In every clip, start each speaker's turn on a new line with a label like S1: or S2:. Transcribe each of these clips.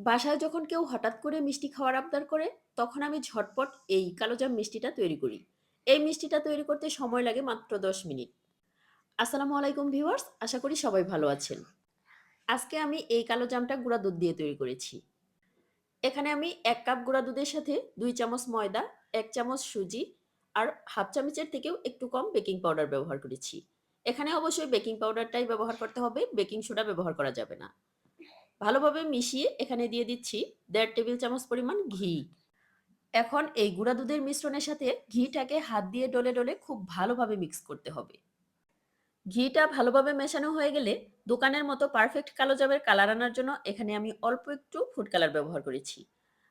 S1: বাসায় যখন কেউ হঠাৎ করে মিষ্টি খাওয়ার আবদার করে, তখন আমি ঝটপট এই কালোজাম মিষ্টিটা তৈরি করি। এই মিষ্টিটা তৈরি করতে সময় লাগে মাত্র ১০ মিনিট। আসসালামু আলাইকুম ভিউয়ার্স, আশা করি সবাই ভালো আছেন। আজকে আমি এই কালোজামটা গুঁড়া দুধ দিয়ে তৈরি করেছি। এখানে আমি ১ কাপ গুঁড়া দুধের সাথে ২ চামচ ময়দা, ১ চামচ সুজি আর হাফ চামচের থেকেও একটু কম বেকিং পাউডার ব্যবহার করেছি। এখানে অবশ্যই বেকিং পাউডারটাই ব্যবহার করতে হবে, বেকিং সোডা ব্যবহার করা যাবে না। ভালোভাবে মিশিয়ে এখানে দিয়ে দিচ্ছি ১.৫ টেবিল চামচ পরিমাণ ঘি। এখন এই গুঁড়া দুধের মিশ্রণের সাথে ঘিটাকে হাত দিয়ে ডলে ডলে খুব ভালোভাবে মিক্স করতে হবে। ঘিটা ভালোভাবে মেশানো হয়ে গেলে দোকানের মতো পারফেক্ট কালো জামের কালার আনার জন্য এখানে আমি অল্প একটু ফুড কালার ব্যবহার করেছি।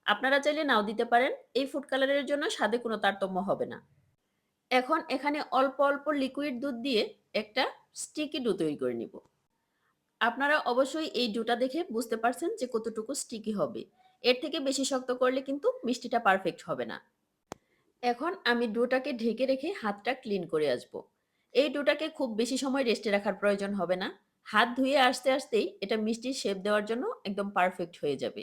S1: আপনারা চাইলে নাও দিতে পারেন। এই ফুড কালারের জন্য স্বাদে কোনো তারতম্য হবে না। এখন এখানে অল্প অল্প লিকুইড দুধ দিয়ে একটা স্টিকি ডো তৈরি করে নিব। আপনারা অবশ্যই এই ডোটা দেখে বুঝতে পারছেন যে কতটুকু স্টিকি হবে। এর থেকে বেশি শক্ত করলে কিন্তু মিষ্টিটা পারফেক্ট হবে না। এখন আমি ডোটাকে ঢেকে রেখে হাতটা ক্লিন করে আসবো। এই ডোটাকে খুব বেশি সময় রেস্টে রাখার প্রয়োজন হবে না। হাত ধুয়ে আসতে আসতেই এটা মিষ্টির শেপ দেওয়ার জন্য একদম পারফেক্ট হয়ে যাবে।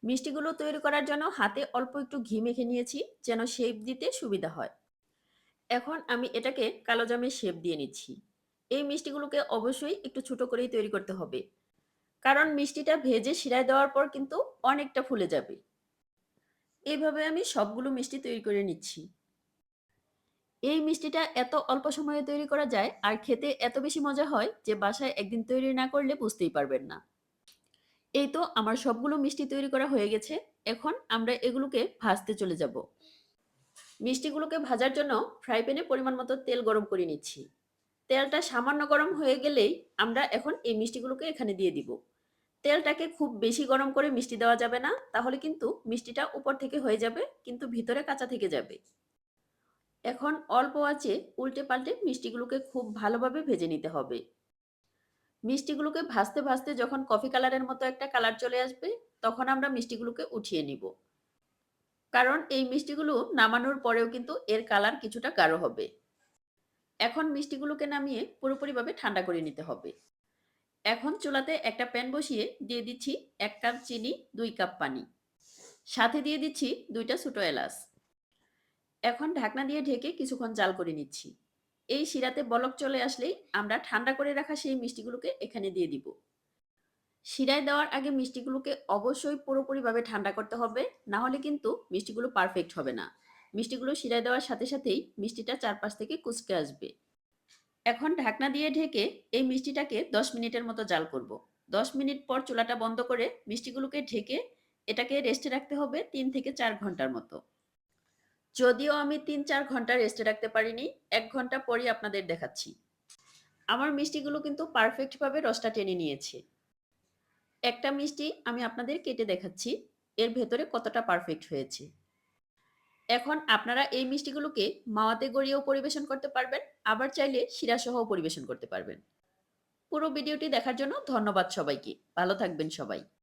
S1: মিষ্টিগুলো তৈরি করার জন্য হাতে অল্প একটু ঘি মেখে নিয়েছি যেন শেপ দিতে সুবিধা হয়। এখন আমি এটাকে কালোজামের শেপ দিয়ে নিচ্ছি। এই মিষ্টিগুলোকে অবশ্যই একটু ছোট করেই তৈরি করতে হবে। কারণ মিষ্টিটা ভেজে শিরায় দেওয়ার পর কিন্তু অনেকটা ফুলে যাবে। এইভাবে আমি সবগুলো মিষ্টি তৈরি করে নিচ্ছি। এই মিষ্টিটা এত অল্প সময়ে তৈরি করা যায় আর খেতে এত বেশি মজা হয় যে বাসায় একদিন তৈরি না করলে বুঝতেই পারবেন না। এই তো আমার সবগুলো মিষ্টি তৈরি করা হয়ে গেছে। এখন আমরা এগুলোকে ভাজতে চলে যাব। মিষ্টিগুলোকে ভাজার জন্য ফ্রাই প্যানে পরিমাণ মতো তেল গরম করে নিচ্ছি। তেলটা সামান্য গরম হয়ে গেলেই আমরা এখন এই মিষ্টিগুলোকে এখানে দিয়ে দিব। তেলটাকে খুব বেশি গরম করে মিষ্টি দেওয়া যাবে না, তাহলে কিন্তু মিষ্টিটা উপর থেকে হয়ে যাবে কিন্তু ভিতরে কাঁচা থেকে যাবে। এখন অল্প আঁচে উল্টে পাল্টে মিষ্টিগুলোকে খুব ভালোভাবে ভেজে নিতে হবে। মিষ্টিগুলোকে ভাজতে ভাজতে যখন কফি কালারের মতো একটা কালার চলে আসবে, তখন আমরা মিষ্টিগুলোকে উঠিয়ে নিব। কারণ এই মিষ্টিগুলো নামানোর পরেও কিন্তু এর কালার কিছুটা গাঢ় হবে। এখন মিষ্টিগুলোকে নামিয়ে পুরোপুরিভাবে ঠান্ডা করে নিতে হবে। এখন চুলাতে একটা প্যান বসিয়ে দিয়ে দিচ্ছি ১ কাপ চিনি, ২ কাপ পানি। সাথে দিয়ে দিচ্ছি ২ টা ছোট এলাচ। এখন ঢাকনা দিয়ে ঢেকে কিছুক্ষণ জাল করে নিচ্ছি। এই শিরাতে বলক চলে আসলেই আমরা ঠান্ডা করে রাখা সেই মিষ্টিগুলোকে এখানে দিয়ে দিব। শিরায় দেওয়ার আগে মিষ্টিগুলোকে অবশ্যই পুরোপুরিভাবে ঠান্ডা করতে হবে, না হলে কিন্তু মিষ্টিগুলো পারফেক্ট হবে না। মিষ্টিগুলো শিরায় দেওয়ার সাথে সাথেই মিষ্টিটা চারপাশ থেকে কুঁচকে আসবে। এখন ঢাকনা দিয়ে ঢেকে এই মিষ্টিটাকে ১০ মিনিটের মতো জাল করব। ১০ মিনিট পর চুলাটা বন্ধ করে মিষ্টিগুলোকে ঢেকে এটাকে রেস্টে রাখতে হবে ৩ থেকে ৪ ঘন্টার মতো। যদিও আমি ৩-৪ ঘন্টা রেস্টে রাখতে পারিনি, ১ ঘন্টা পরই আপনাদের দেখাচ্ছি। আমার মিষ্টিগুলো কিন্তু পারফেক্ট ভাবে রসটা টেনে নিয়েছে। একটা মিষ্টি আমি আপনাদের কেটে দেখাচ্ছি, এর ভেতরে কতটা পারফেক্ট হয়েছে। এখন আপনারা এই মিষ্টিগুলোকে মাওয়াতে গড়িয়েও পরিবেশন করতে পারবেন, আবার চাইলে শিরা সহও পরিবেশন করতে পারবেন। পুরো ভিডিওটি দেখার জন্য ধন্যবাদ সবাইকে। ভালো থাকবেন সবাই।